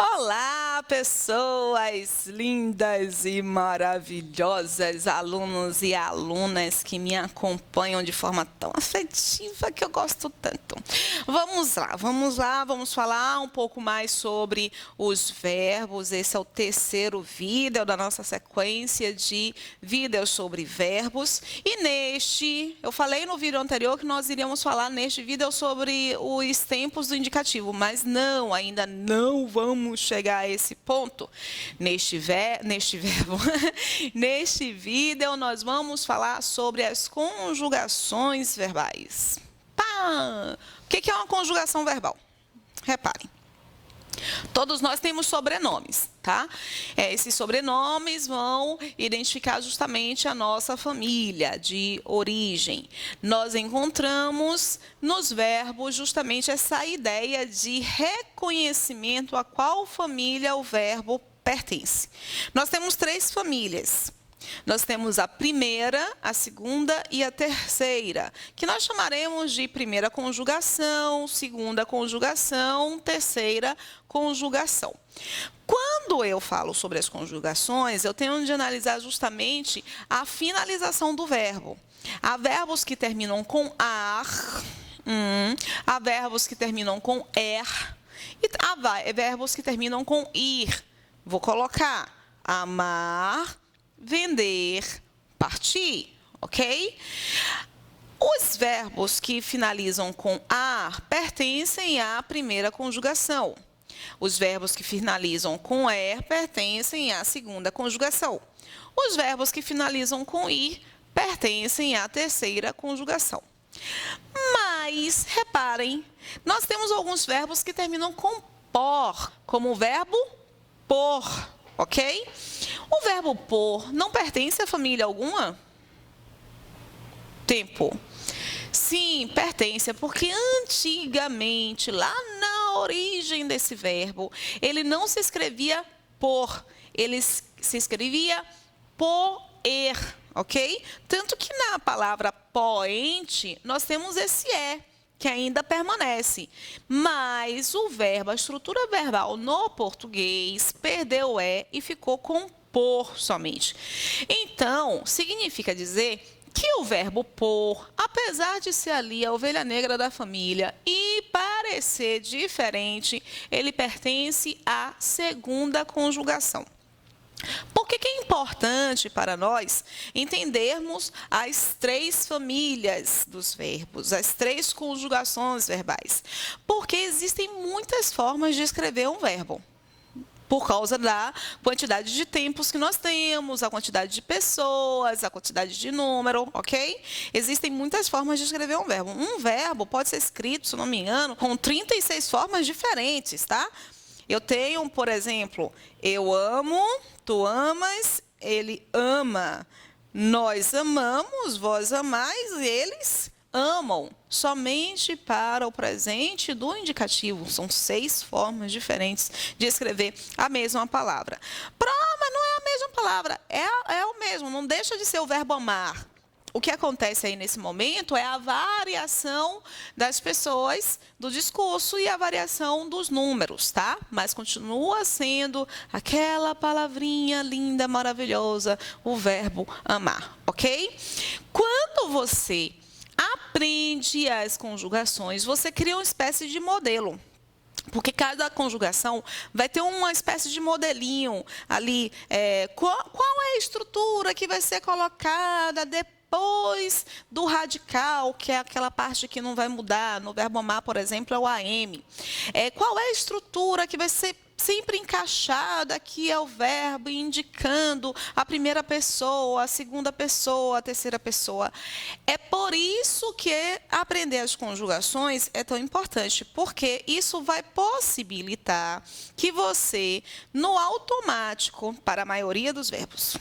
Olá, pessoas lindas e maravilhosas, alunos e alunas que me acompanham de forma tão afetiva que eu gosto tanto. Vamos lá, vamos falar um pouco mais sobre os verbos. Esse é o terceiro vídeo da nossa sequência de vídeos sobre verbos. E eu falei no vídeo anterior que nós iríamos falar neste vídeo sobre os tempos do indicativo, mas ainda não vamos chegar a esse ponto. Neste vídeo, nós vamos falar sobre as conjugações verbais. O que é uma conjugação verbal? Reparem. Todos nós temos sobrenomes, tá? Esses sobrenomes vão identificar justamente a nossa família de origem. Nós encontramos nos verbos justamente essa ideia de reconhecimento a qual família o verbo pertence. Nós temos três famílias. Nós temos a primeira, a segunda e a terceira, que nós chamaremos de primeira conjugação, segunda conjugação, terceira conjugação. Quando eu falo sobre as conjugações, eu tenho de analisar justamente a finalização do verbo. Há verbos que terminam com ar, há verbos que terminam com er, e há verbos que terminam com ir. Vou colocar amar, vender, partir, ok? Os verbos que finalizam com ar pertencem à primeira conjugação. Os verbos que finalizam com er pertencem à segunda conjugação. Os verbos que finalizam com ir pertencem à terceira conjugação. Mas, reparem, nós temos alguns verbos que terminam com por, como o verbo por. Ok? O verbo por não pertence a família alguma? Tempo. Sim, pertence, porque antigamente, lá na origem desse verbo, ele não se escrevia por, ele se escrevia poer, ok? Tanto que na palavra poente, nós temos esse que ainda permanece, mas o verbo, a estrutura verbal no português, perdeu o e ficou com por somente. Então, significa dizer que o verbo por, apesar de ser ali a ovelha negra da família e parecer diferente, ele pertence à segunda conjugação. Por que é importante para nós entendermos as três famílias dos verbos, as três conjugações verbais? Porque existem muitas formas de escrever um verbo. Por causa da quantidade de tempos que nós temos, a quantidade de pessoas, a quantidade de número, ok? Existem muitas formas de escrever um verbo. Um verbo pode ser escrito, se não me engano, com 36 formas diferentes, tá? Eu tenho, por exemplo, eu amo, tu amas, ele ama, nós amamos, vós amais, eles amam. Somente para o presente do indicativo. São 6 formas diferentes de escrever a mesma palavra. Mas não é a mesma palavra, é o mesmo, não deixa de ser o verbo amar. O que acontece aí nesse momento é a variação das pessoas do discurso e a variação dos números, tá? Mas continua sendo aquela palavrinha linda, maravilhosa, o verbo amar, ok? Quando você aprende as conjugações, você cria uma espécie de modelo. Porque cada conjugação vai ter uma espécie de modelinho ali. Qual é a estrutura que vai ser colocada depois do radical, que é aquela parte que não vai mudar? No verbo amar, por exemplo, é o AM. Qual é a estrutura que vai ser sempre encaixada, que é o verbo indicando a primeira pessoa, a segunda pessoa, a terceira pessoa. É por isso que aprender as conjugações é tão importante, porque isso vai possibilitar que você, no automático, para a maioria dos verbos,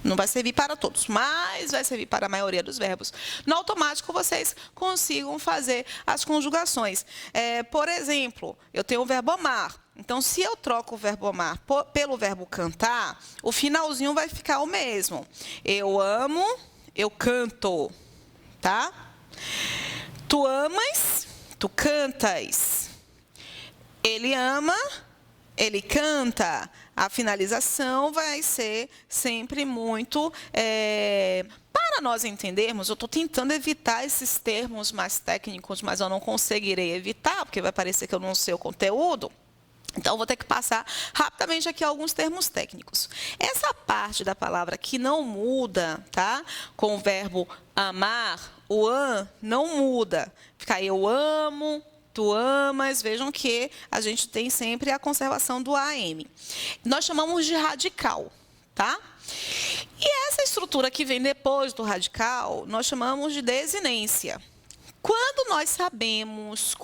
não vai servir para todos, mas vai servir para a maioria dos verbos. No automático, vocês consigam fazer as conjugações. Por exemplo, eu tenho o verbo amar. Então, se eu troco o verbo amar pelo verbo cantar, o finalzinho vai ficar o mesmo. Eu amo, eu canto, tá? Tu amas, tu cantas. Ele ama, ele canta, a finalização vai ser sempre muito... Para nós entendermos, eu estou tentando evitar esses termos mais técnicos, mas eu não conseguirei evitar, porque vai parecer que eu não sei o conteúdo. Então, eu vou ter que passar rapidamente aqui alguns termos técnicos. Essa parte da palavra que não muda, tá? Com o verbo amar, o am não muda. Fica aí, eu amo, tu amas. Vejam que a gente tem sempre a conservação do AM. Nós chamamos de radical, tá? E essa estrutura que vem depois do radical, nós chamamos de desinência. Quando nós sabemos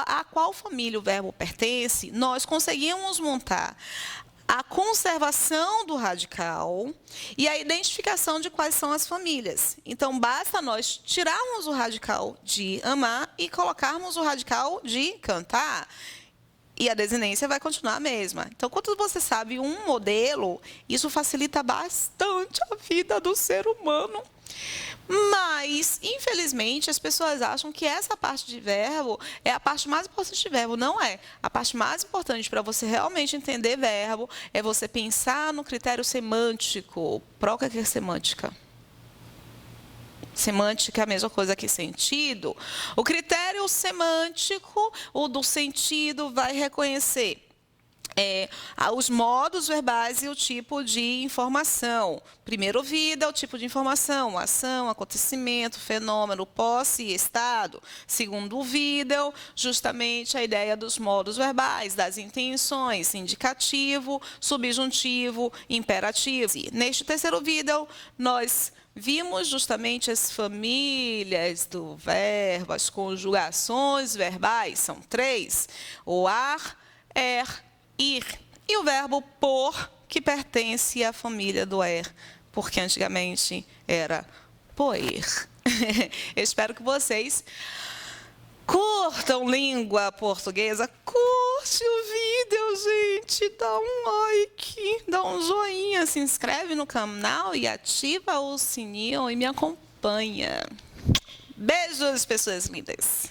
a qual família o verbo pertence, nós conseguimos montar a conservação do radical e a identificação de quais são as famílias. Então, basta nós tirarmos o radical de amar e colocarmos o radical de cantar. E a desinência vai continuar a mesma. Então, quando você sabe um modelo, isso facilita bastante a vida do ser humano. Mas, infelizmente, as pessoas acham que essa parte de verbo é a parte mais importante de verbo. Não é. A parte mais importante para você realmente entender verbo é você pensar no critério semântico. Pro que é semântica? Semântica é a mesma coisa que sentido. O critério semântico, o do sentido, vai reconhecer os modos verbais e o tipo de informação. Primeiro, vida, o tipo de informação, ação, acontecimento, fenômeno, posse e estado. Segundo, vida, justamente a ideia dos modos verbais, das intenções, indicativo, subjuntivo, imperativo. E neste terceiro vídeo, nós vimos justamente as famílias do verbo, as conjugações verbais, são 3, o ar, ir. E o verbo por, que pertence à família do porque antigamente era poer. Eu espero que vocês curtam língua portuguesa. Curte o vídeo, gente. Dá um like, dá um joinha, se inscreve no canal e ativa o sininho e me acompanha. Beijos, pessoas lindas.